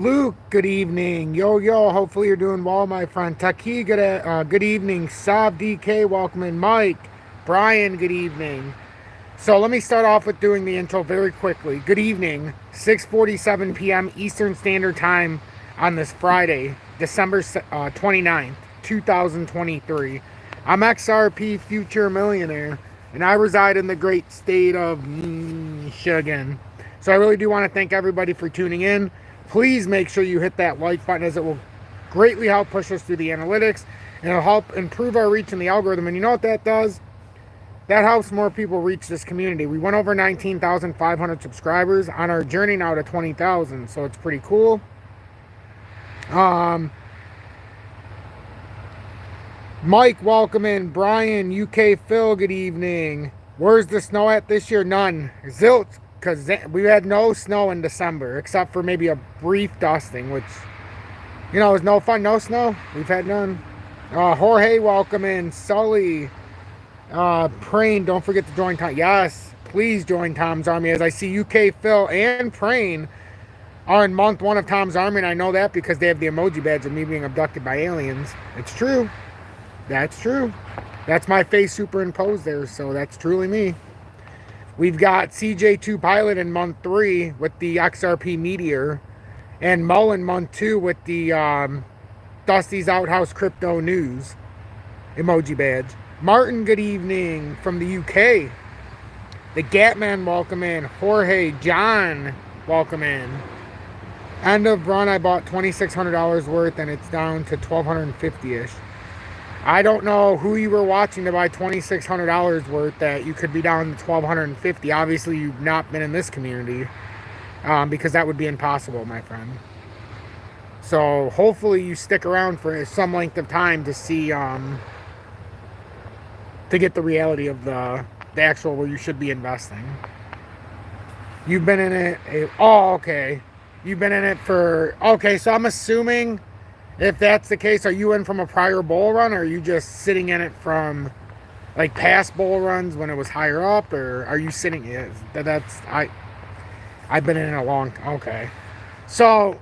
Luke, good evening. Yo, hopefully you're doing well, my friend. Taki, good evening. Sav, DK, welcome in. Mike, Brian, good evening. So let me start off with doing the intro very quickly. Good evening, 6:47 p.m. Eastern Standard Time on this Friday, December 29th, 2023. I'm XRP Future Millionaire, and I reside in the great state of Michigan. So I really do want to thank everybody for tuning in. Please make sure you hit that like button, as it will greatly help push us through the analytics, and it'll help improve our reach in the algorithm. And you know what that does? That helps more people reach this community. We went over 19,500 subscribers on our journey now to 20,000, so it's pretty cool. Mike, welcome in. Brian, UK Phil, good evening. Where's the snow at this year? None. Zilch, because we had no snow in December, except for maybe a brief dusting, which, is no fun. No snow. We've had none. Jorge, welcome in. Sully, Prane, don't forget to join Tom. Yes, please join Tom's Army, as I see UK Phil and Prane are in month 1 of Tom's Army, and I know that because they have the emoji badge of me being abducted by aliens. It's true. That's true. That's my face superimposed there, so that's truly me. We've got CJ2 Pilot in month 3 with the XRP Meteor, and Mo in month 2 with the Dusty's Outhouse Crypto News emoji badge. Martin, good evening from the UK. The Gatman, welcome in. Jorge, John, welcome in. End of run, I bought $2,600 worth, and it's down to $1,250-ish. I don't know who you were watching to buy $2,600 worth that you could be down to $1,250. Obviously, you've not been in this community, because that would be impossible, my friend. So hopefully you stick around for some length of time to see, to get the reality of the actual where you should be investing. You've been in it. Okay. You've been in it for. Okay, so I'm assuming. If that's the case, are you in from a prior bull run, or are you just sitting in it from like past bull runs when it was higher up, or are you sitting? I've been in it a long time. Okay. So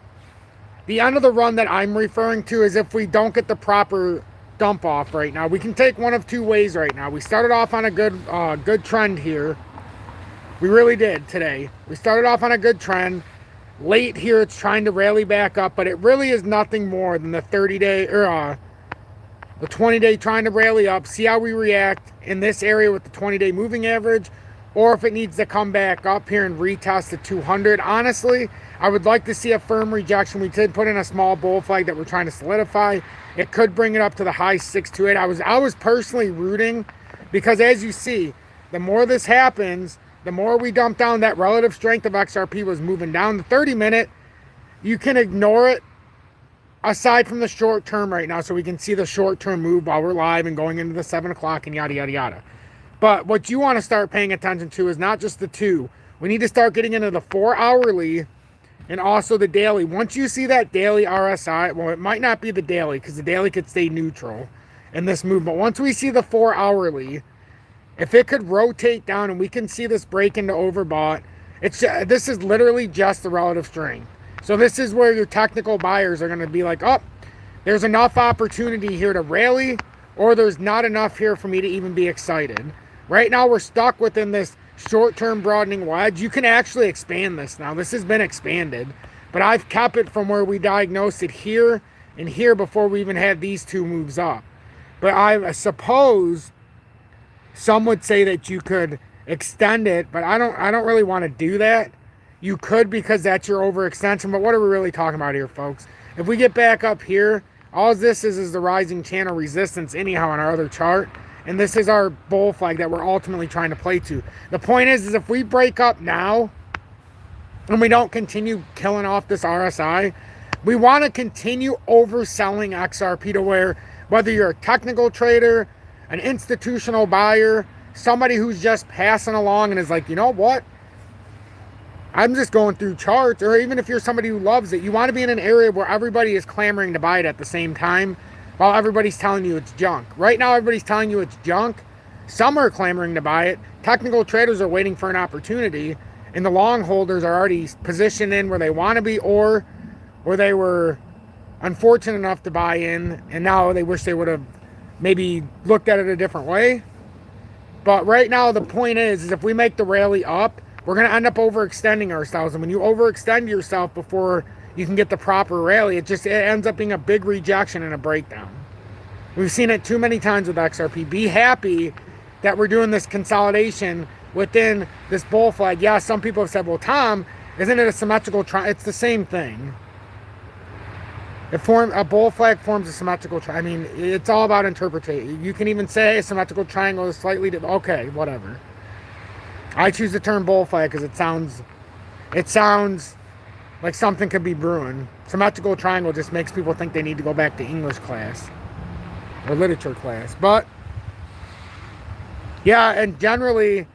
the end of the run that I'm referring to is if we don't get the proper dump off right now. We can take one of two ways right now. We started off on a good trend here. We really did today. We started off on a good trend. Late here, it's trying to rally back up, but it really is nothing more than the 30-day or the 20-day trying to rally up. See how we react in this area with the 20-day moving average, or if it needs to come back up here and retest the 200. Honestly, I would like to see a firm rejection. We did put in a small bull flag that we're trying to solidify. It could bring it up to the high 628. I was personally rooting, because as you see, the more this happens, the more we dump down. That relative strength of XRP was moving down. The 30-minute, you can ignore it aside from the short term right now, so we can see the short term move while we're live and going into the 7 o'clock and yada, yada, yada. But what you want to start paying attention to is not just the 2. We need to start getting into the 4-hourly and also the daily. Once you see that daily RSI, well, it might not be the daily, because the daily could stay neutral in this movement. Once we see the 4-hourly, if it could rotate down and we can see this break into overbought, this is literally just the relative strength. So this is where your technical buyers are going to be like, oh, there's enough opportunity here to rally, or there's not enough here for me to even be excited. Right now we're stuck within this short-term broadening wedge. You can actually expand this now. This has been expanded, but I've kept it from where we diagnosed it here and here before we even had these two moves up. But I suppose some would say that you could extend it, but I don't really want to do that. You could, because that's your overextension, but what are we really talking about here, folks? If we get back up here, all this is the rising channel resistance anyhow on our other chart, and this is our bull flag that we're ultimately trying to play to. The point is if we break up now and we don't continue killing off this RSI, we want to continue overselling XRP to where, whether you're a technical trader, an institutional buyer, somebody who's just passing along and is like, you know what? I'm just going through charts, or even if you're somebody who loves it, you want to be in an area where everybody is clamoring to buy it at the same time while everybody's telling you it's junk. Right now, everybody's telling you it's junk. Some are clamoring to buy it. Technical traders are waiting for an opportunity, and the long holders are already positioned in where they want to be, or or they were unfortunate enough to buy in, and now they wish they would have maybe looked at it a different way. But right now, the point is if we make the rally up, we're going to end up overextending ourselves. And when you overextend yourself before you can get the proper rally, it ends up being a big rejection and a breakdown. We've seen it too many times with XRP. Be happy that we're doing this consolidation within this bull flag. Yeah, some people have said, well, Tom, isn't it a symmetrical triangle? It's the same thing. A bull flag forms a symmetrical triangle. I mean, it's all about interpretation. You can even say a symmetrical triangle is slightly okay, whatever. I choose the term bull flag because it sounds like something could be brewing. Symmetrical triangle just makes people think they need to go back to English class or literature class. But yeah, and generally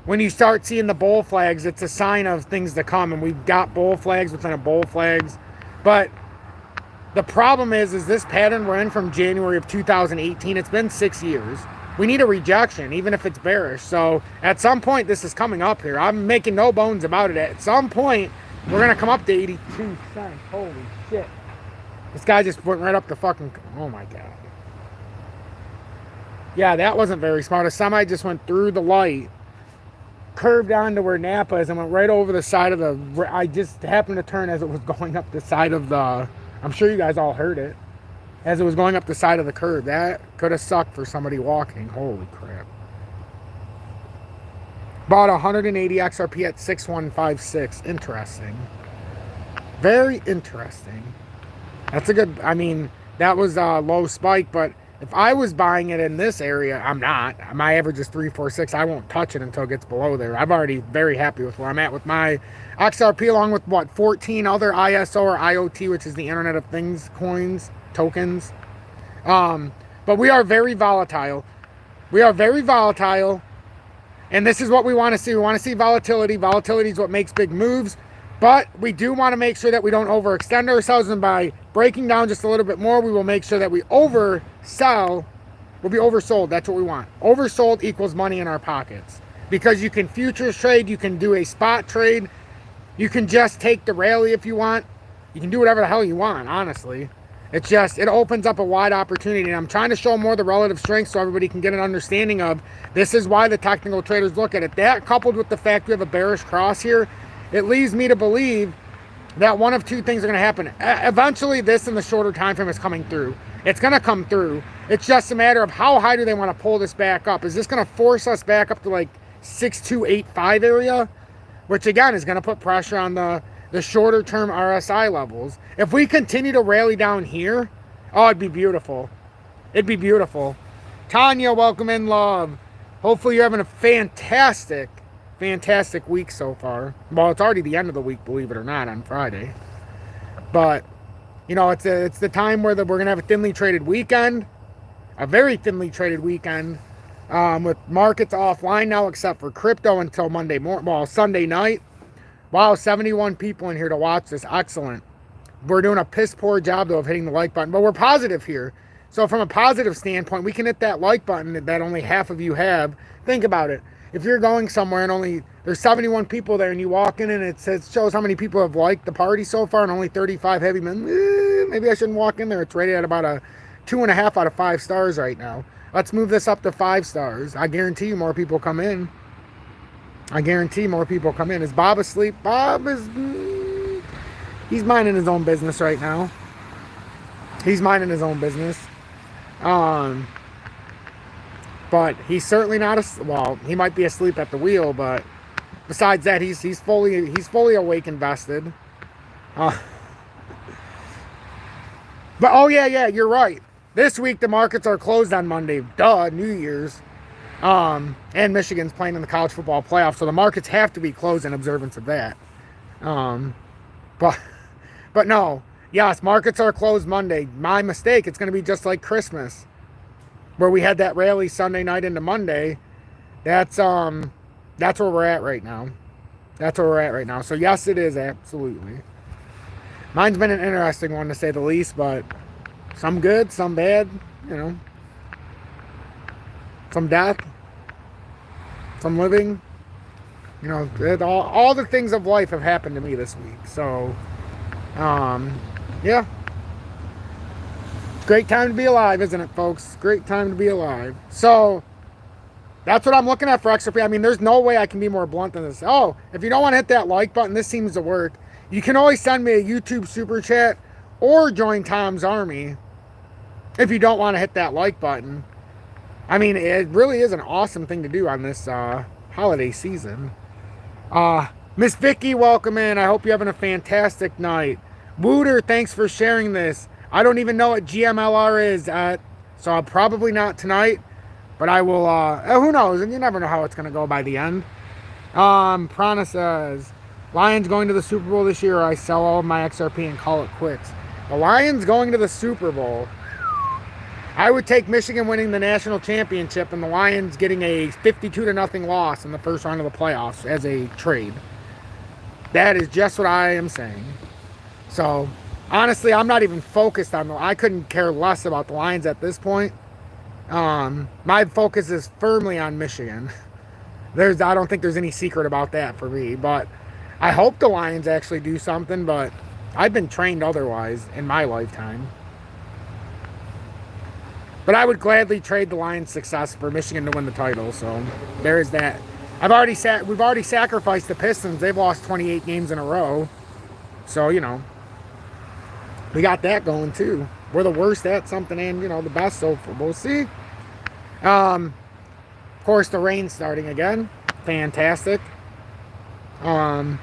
when you start seeing the bull flags, it's a sign of things to come. And we've got bull flags within a bull flags. But the problem is this pattern we're in from January of 2018. It's been 6 years. We need a rejection, even if it's bearish. So at some point, this is coming up here. I'm making no bones about it. At some point, we're going to come up to 82 cents. Holy shit. This guy just went right up the fucking... Oh, my God. Yeah, that wasn't very smart. A semi just went through the light, curved down to where Napa is, and went right over the side of the... I just happened to turn as it was going up the side of the... I'm sure you guys all heard it. As it was going up the side of the curb. That could have sucked for somebody walking. Holy crap. Bought 180 XRP at 6156. Interesting. Very interesting. That's a good... I mean, that was a low spike, but if I was buying it in this area, I'm not. My average is 346. I won't touch it until it gets below there. I'm already very happy with where I'm at with my XRP, along with, 14 other ISO or IoT, which is the Internet of Things coins, tokens. But we are very volatile. We are very volatile. And this is what we want to see. We want to see volatility. Volatility is what makes big moves. But we do want to make sure that we don't overextend ourselves. And by breaking down just a little bit more, we will make sure that we oversell. We'll be oversold. That's what we want. Oversold equals money in our pockets. Because you can futures trade. You can do a spot trade. You can just take the rally if you want. You can do whatever the hell you want, honestly. It's just, it opens up a wide opportunity. And I'm trying to show more the relative strength so everybody can get an understanding of this is why the technical traders look at it. That coupled with the fact we have a bearish cross here, it leads me to believe that one of two things are going to happen. Eventually, this in the shorter time frame is coming through. It's going to come through. It's just a matter of how high do they want to pull this back up. Is this going to force us back up to like 6285 area? Which again is going to put pressure on the shorter term RSI levels. If we continue to rally down here, oh, it'd be beautiful. It'd be beautiful. Tanya, welcome in, love. Hopefully you're having a fantastic week so far. Well, it's already the end of the week, believe it or not, on Friday. But, you know, it's the time where we're going to have a thinly traded weekend. A very thinly traded weekend. With markets offline now except for crypto until Sunday night. Wow, 71 people in here to watch this. Excellent. We're doing a piss poor job, though, of hitting the like button. But we're positive here. So from a positive standpoint, we can hit that like button that only half of you have. Think about it. If you're going somewhere and there's 71 people there and you walk in and it shows how many people have liked the party so far and only 35 heavy men, maybe I shouldn't walk in there. It's rated at about a 2.5 out of 5 stars right now. Let's move this up to 5 stars. I guarantee you more people come in. I guarantee more people come in. Is Bob asleep? Bob is... he's minding his own business right now. He's minding his own business. But he's certainly not... well, he might be asleep at the wheel, but besides that, he's fully awake and vested. But, oh, yeah, you're right. This week, the markets are closed on Monday. Duh, New Year's. And Michigan's playing in the college football playoff, so the markets have to be closed in observance of that. But no, yes, markets are closed Monday. My mistake. It's going to be just like Christmas, where we had that rally Sunday night into Monday. That's where we're at right now. That's where we're at right now. So yes, it is absolutely. Mine's been an interesting one to say the least, but some good, some bad, you know. Some death, some living, you know, all the things of life have happened to me this week. So Yeah. Great time to be alive, isn't it, folks? Great time to be alive. So, that's what I'm looking at for XRP. I mean, there's no way I can be more blunt than this. Oh, if you don't want to hit that like button, this seems to work. You can always send me a YouTube super chat or join Tom's army if you don't want to hit that like button. I mean, it really is an awesome thing to do on this holiday season. Miss Vicky, welcome in. I hope you're having a fantastic night. Wooter, thanks for sharing this. I don't even know what GMLR is at, so I'll probably not tonight, but I will, who knows, and you never know how it's going to go by the end. Prana says, Lions going to the Super Bowl this year, or I sell all of my XRP and call it quits. The Lions going to the Super Bowl. I would take Michigan winning the national championship and the Lions getting a 52-0 loss in the first round of the playoffs as a trade. That is just what I am saying. So, honestly, I'm not even focused on I couldn't care less about the Lions at this point. My focus is firmly on Michigan. I don't think there's any secret about that for me, but I hope the Lions actually do something, but I've been trained otherwise in my lifetime. But I would gladly trade the Lions' success for Michigan to win the title, so there is that. We've already sacrificed the Pistons. They've lost 28 games in a row. So, you know, we got that going too. We're the worst at something and, you know, the best, so we'll see. Of course, the rain's starting again. Fantastic. Let's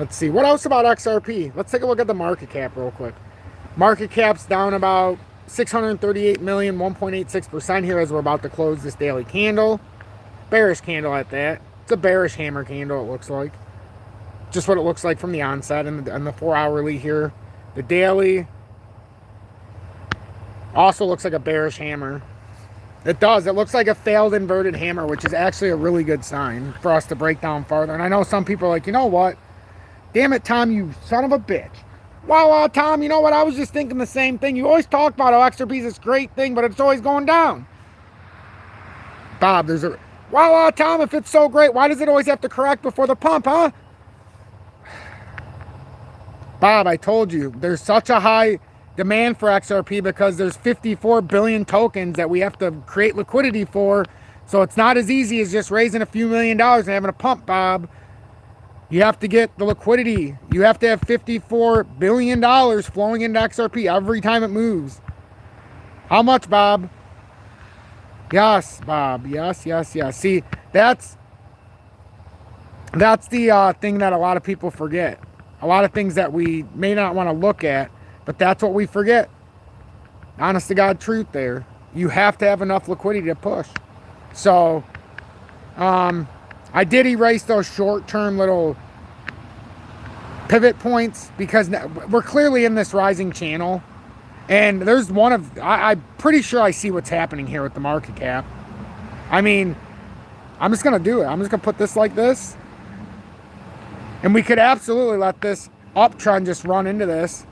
see. What else about XRP? Let's take a look at the market cap real quick. Market cap's down about 638 million, 1.86% here as we're about to close this daily candle. Bearish candle at that. It's a bearish hammer candle, it looks like. Just what it looks like from the onset and the 4-hourly here. The daily also looks like a bearish hammer. It does. It looks like a failed inverted hammer, which is actually a really good sign for us to break down farther. And I know some people are like, you know what? Damn it, Tom, you son of a bitch. Wow, Tom, you know what? I was just thinking the same thing. You always talk about how XRP is this great thing, but it's always going down. Bob, there's a... Wow, Tom, if it's so great, why does it always have to correct before the pump, huh? Bob, I told you, there's such a high demand for XRP because there's 54 billion tokens that we have to create liquidity for. So it's not as easy as just raising a few $1 million and having a pump, Bob. You have to get the liquidity. You have to have $54 billion flowing into XRP every time it moves. How much, Bob? Yes, Bob. Yes, yes, yes. See, that's the thing that a lot of people forget. A lot of things that we may not want to look at, but that's what we forget. Honest to God truth there. You have to have enough liquidity to push. So, I did erase those short-term little pivot points because we're clearly in this rising channel. And there's one of... I'm pretty sure I see what's happening here with the market cap. I mean, I'm just going to do it. I'm just going to put this like this. And we could absolutely let this uptrend just run into this.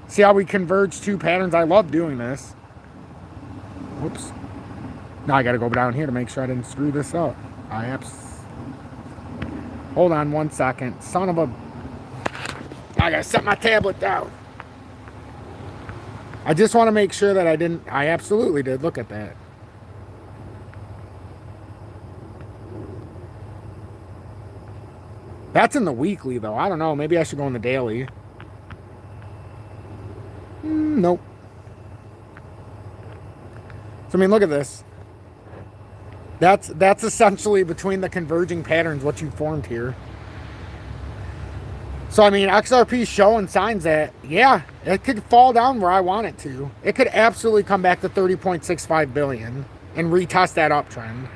See how we converge two patterns. I love doing this. Whoops. Now I got to go down here to make sure I didn't screw this up. Hold on 1 second. Son of a... I got to set my tablet down. I just want to make sure that I didn't... I absolutely did. Look at that. That's in the weekly, though. I don't know. Maybe I should go in the daily. Nope. So, I mean, look at this. That's essentially between the converging patterns what you formed here. So, I mean, XRP is showing signs that, yeah, it could fall down where I want it to. It could absolutely come back to 30.65 billion and retest that uptrend.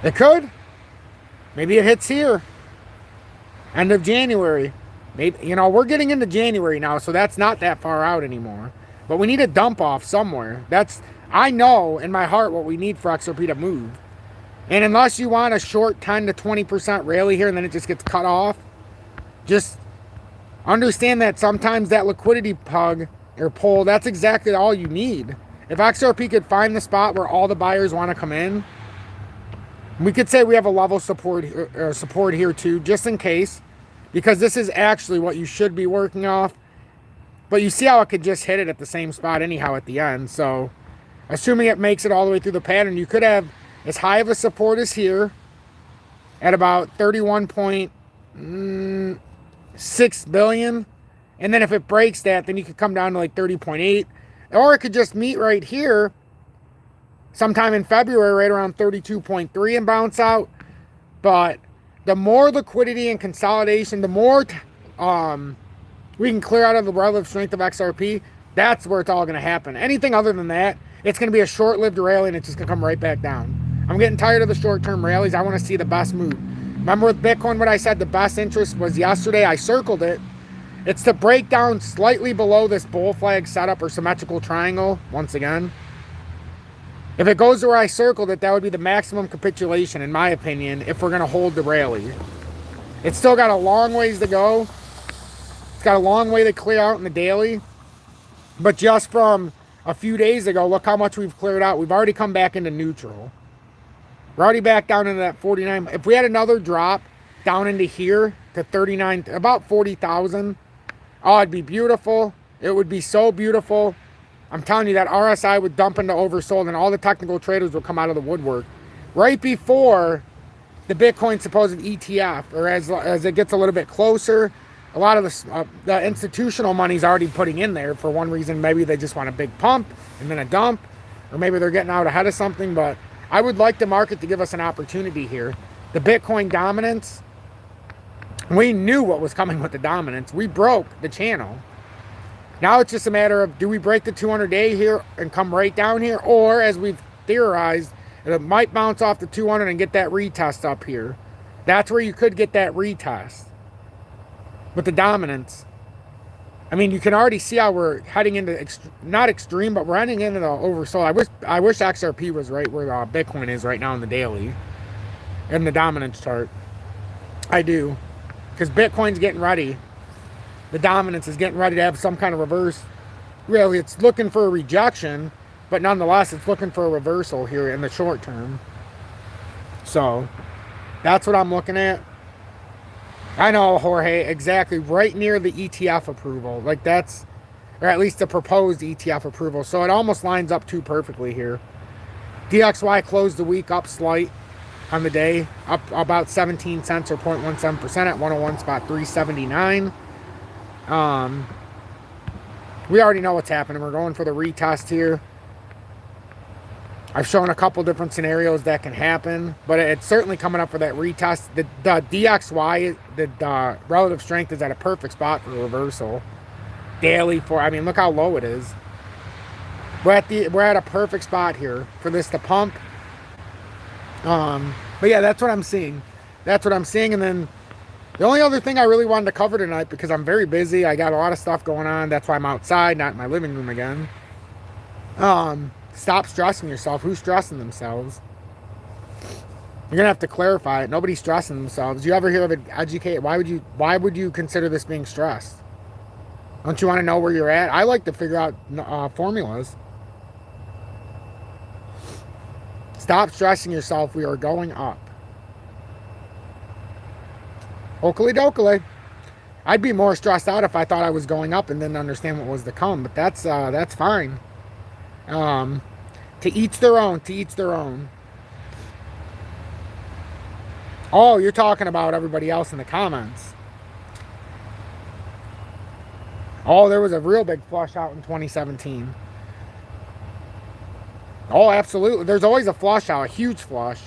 It could. Maybe it hits here. End of January. Maybe, you know, we're getting into January now, so that's not that far out anymore. But we need a dump off somewhere. I know in my heart what we need for XRP to move. And unless you want a short 10 to 20% rally here and then it just gets cut off, just understand that sometimes that liquidity pug or pull, that's exactly all you need. If XRP could find the spot where all the buyers want to come in, We could say we have a level support here too, just in case, because this is actually what you should be working off. But you see how it could just hit it at the same spot anyhow at the end. So assuming it makes it all the way through the pattern, you could have as high of a support as here at about 31.6 billion. And then if it breaks that, then you could come down to like 30.8. Or it could just meet right here sometime in February, right around 32.3 and bounce out. But the more liquidity and consolidation, the more we can clear out of the relative strength of XRP, that's where it's all going to happen. Anything other than that, it's going to be a short-lived rally and it's just going to come right back down. I'm getting tired of the short-term rallies. I want to see the best move. Remember with Bitcoin what I said the best interest was yesterday? I circled it. It's to break down slightly below this bull flag setup or symmetrical triangle, once again. If it goes to where I circled it, that would be the maximum capitulation, in my opinion, if we're going to hold the rally. It's still got a long ways to go. It's got a long way to clear out in the daily. But just from a few days ago, look how much we've cleared out. We've already come back into neutral. We're already back down into that 49. If we had another drop down into here to 39, about 40,000, oh, it'd be beautiful. It would be so beautiful. I'm telling you, that RSI would dump into oversold and all the technical traders would come out of the woodwork. Right before the Bitcoin supposed ETF, or as it gets a little bit closer, a lot of the institutional money's already putting in there for one reason. Maybe they just want a big pump and then a dump, or maybe they're getting out ahead of something. But I would like the market to give us an opportunity here. The Bitcoin dominance, we knew what was coming with the dominance. We broke the channel. Now it's just a matter of, do we break the 200-day here and come right down here? Or, as we've theorized, it might bounce off the 200 and get that retest up here. That's where you could get that retest with the dominance. I mean, you can already see how we're heading into, not extreme, but we're heading into the oversold. I wish XRP was right where Bitcoin is right now in the daily, in the dominance chart. I do. Because Bitcoin's getting ready. The dominance is getting ready to have some kind of reverse. Really, it's looking for a rejection, but nonetheless, it's looking for a reversal here in the short term. So, that's what I'm looking at. I know, Jorge, exactly. Right near the ETF approval. Like that's, or at least the proposed ETF approval. So it almost lines up too perfectly here. DXY closed the week up slight on the day. Up about 17 cents or 0.17% at 101.379. We already know what's happening. We're going for the retest here. I've shown a couple different scenarios that can happen, but it's certainly coming up for that retest. The DXY, the relative strength is at a perfect spot for reversal. Daily I mean, look how low it is. We're at a perfect spot here for this to pump. But yeah, that's what I'm seeing. That's what I'm seeing. And then the only other thing I really wanted to cover tonight, because I'm very busy, I got a lot of stuff going on. That's why I'm outside, not in my living room again. Stop stressing yourself. Who's stressing themselves? You're gonna have to clarify it. Nobody's stressing themselves. You ever hear of it? Educate? Why would you consider this being stressed? Don't you want to know where you're at? I like to figure out formulas. Stop stressing yourself. We are going up. Okily dokily. I'd be more stressed out if I thought I was going up and didn't understand what was to come. But that's fine. To each their own. To each their own. Oh, you're talking about everybody else in the comments. Oh, there was a real big flush out in 2017. Oh, absolutely. There's always a flush out, a huge flush.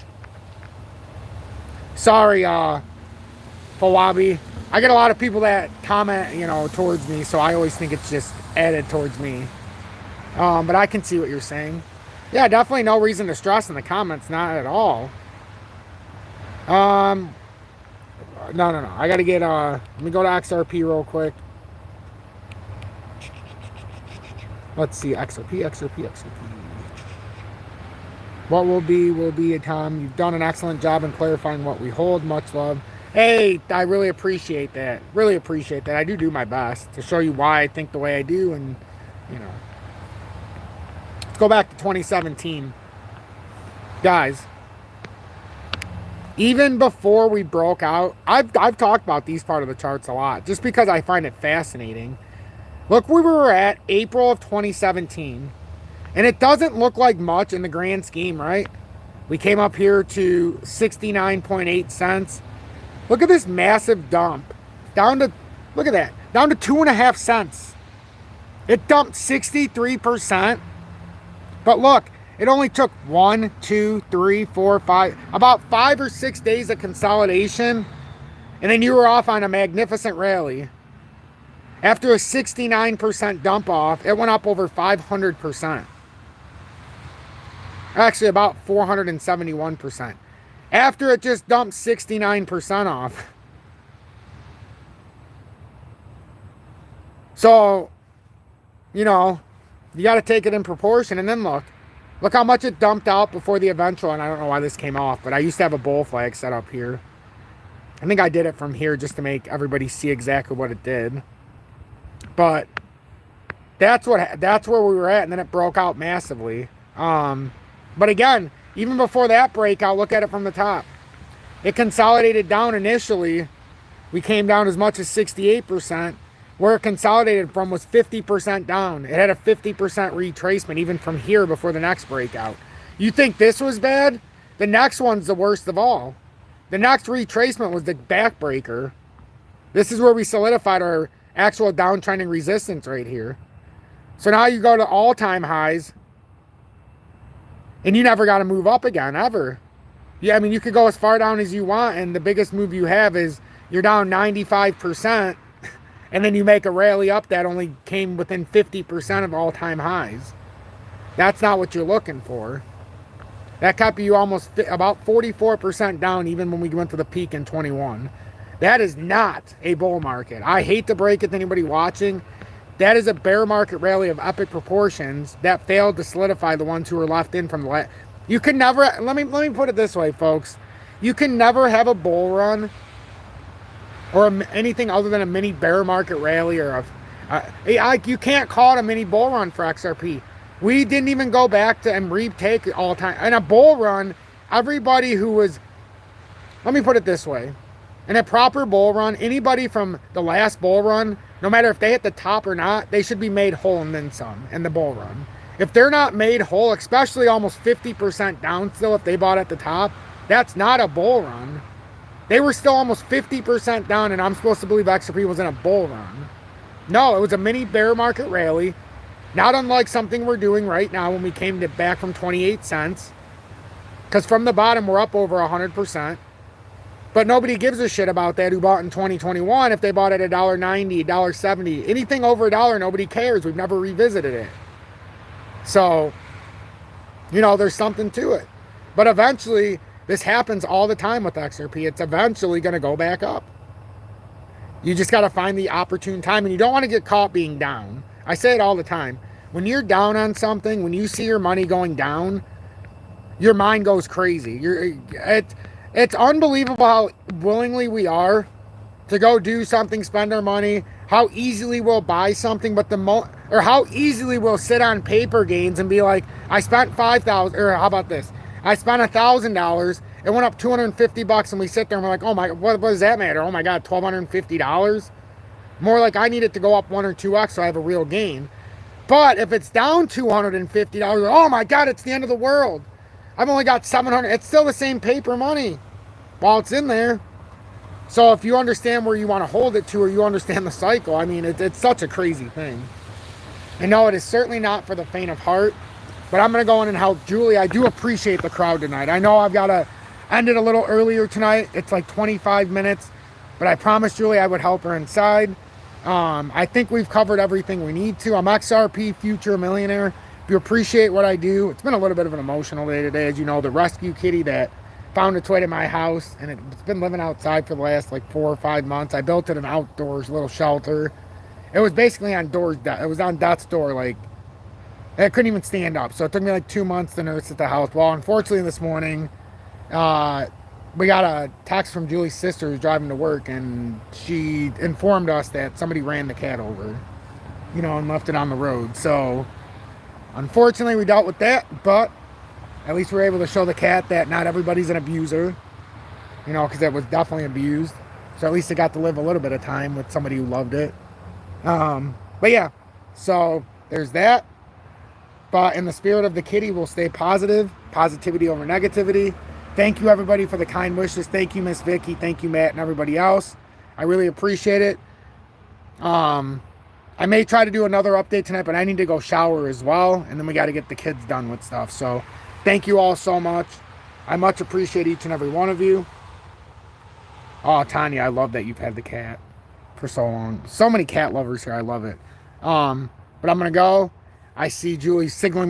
Sorry, Fawabi. I get a lot of people that comment, towards me, so I always think it's just added towards me. But I can see what you're saying. Yeah, definitely no reason to stress in the comments, not at all. No. I gotta get, let me go to XRP real quick. Let's see, XRP. What will be, Tom. You've done an excellent job in clarifying what we hold. Much love. Hey, I really appreciate that. Really appreciate that. I do my best to show you why I think the way I do, and, Let's go back to 2017. Guys, even before we broke out, I've talked about these part of the charts a lot just because I find it fascinating. Look where we were at April of 2017. And it doesn't look like much in the grand scheme, right? We came up here to 69.8 cents. Look at this massive dump. Down to, look at that, down to 2.5 cents. It dumped 63%. But look, it only took 1, 2, 3, 4, 5, about 5 or 6 days of consolidation. And then you were off on a magnificent rally. After a 69% dump off, it went up over 500%. Actually, about 471%. After it just dumped 69% off. So, you know, you got to take it in proportion. And then look how much it dumped out before the eventual. And I don't know why this came off, but I used to have a bull flag set up here. I think I did it from here just to make everybody see exactly what it did. But that's where we were at, and then it broke out massively. But again, even before that breakout, look at it from the top. It consolidated down initially. We came down as much as 68%. Where it consolidated from was 50% down. It had a 50% retracement even from here before the next breakout. You think this was bad? The next one's the worst of all. The next retracement was the backbreaker. This is where we solidified our actual downtrending resistance right here. So now you go to all-time highs. And you never got to move up again, ever. Yeah, I mean, you could go as far down as you want, and the biggest move you have is you're down 95%, and then you make a rally up that only came within 50% of all-time highs. That's not what you're looking for. That kept you almost about 44% down even when we went to the peak in 21. That is not a bull market. I hate to break it to anybody watching. That is a bear market rally of epic proportions that failed to solidify the ones who were left in from the last. You can never, let me put it this way, folks. You can never have a bull run or anything other than a mini bear market rally or you can't call it a mini bull run for XRP. We didn't even go back to and retake all time. In a bull run, everybody who was, let me put it this way. In a proper bull run, anybody from the last bull run, no matter if they hit the top or not, they should be made whole and then some in the bull run. If they're not made whole, especially almost 50% down still if they bought at the top, that's not a bull run. They were still almost 50% down, and I'm supposed to believe XRP was in a bull run. No, it was a mini bear market rally, not unlike something we're doing right now when we came back from 28 cents. Because from the bottom, we're up over 100%. But nobody gives a shit about that who bought in 2021 if they bought at $1.90, $1.70. Anything over $1, nobody cares. We've never revisited it. So, you know, there's something to it. But eventually, this happens all the time with XRP. It's eventually going to go back up. You just got to find the opportune time. And you don't want to get caught being down. I say it all the time. When you're down on something, when you see your money going down, your mind goes crazy. It's unbelievable how willingly we are to go do something, spend our money, how easily we'll buy something, but or how easily we'll sit on paper gains and be like, I spent $5,000, or how about this? I spent $1,000, it went up $250, and we sit there and we're like, oh my, what does that matter? Oh my God, $1,250? More like I need it to go up 1 or 2x so I have a real gain. But if it's down $250, oh my God, it's the end of the world. I've only got $700. It's still the same paper money while it's in there. So if you understand where you want to hold it to, or you understand the cycle, I mean, it's such a crazy thing. And no, it is certainly not for the faint of heart. But I'm going to go in and help Julie. I do appreciate the crowd tonight. I know I've got to end it a little earlier tonight. It's like 25 minutes. But I promised Julie I would help her inside. I think we've covered everything we need to. I'm XRP Future Millionaire. If you appreciate what I do, it's been a little bit of an emotional day today. As you know, the rescue kitty that found its way to my house, and it's been living outside for the last like 4 or 5 months. I built it an outdoors little shelter. It was basically on doors. It was on death's door. Like, it couldn't even stand up. So it took me like 2 months to nurse at the house. Well, unfortunately this morning, we got a text from Julie's sister who's driving to work, and she informed us that somebody ran the cat over, you know, and left it on the road. So unfortunately we dealt with that, but at least we're able to show the cat that not everybody's an abuser. you know, because it was definitely abused. So at least it got to live a little bit of time with somebody who loved it. But yeah, so there's that. But in the spirit of the kitty, we'll stay positive. Positivity over negativity. Thank you, everybody, for the kind wishes. Thank you, Miss Vicky. Thank you, Matt, and everybody else. I really appreciate it. I may try to do another update tonight, but I need to go shower as well. And then we got to get the kids done with stuff. So thank you all so much. I much appreciate each and every one of you. Oh, Tanya, I love that you've had the cat for so long. So many cat lovers here. I love it. But I'm going to go. I see Julie signaling me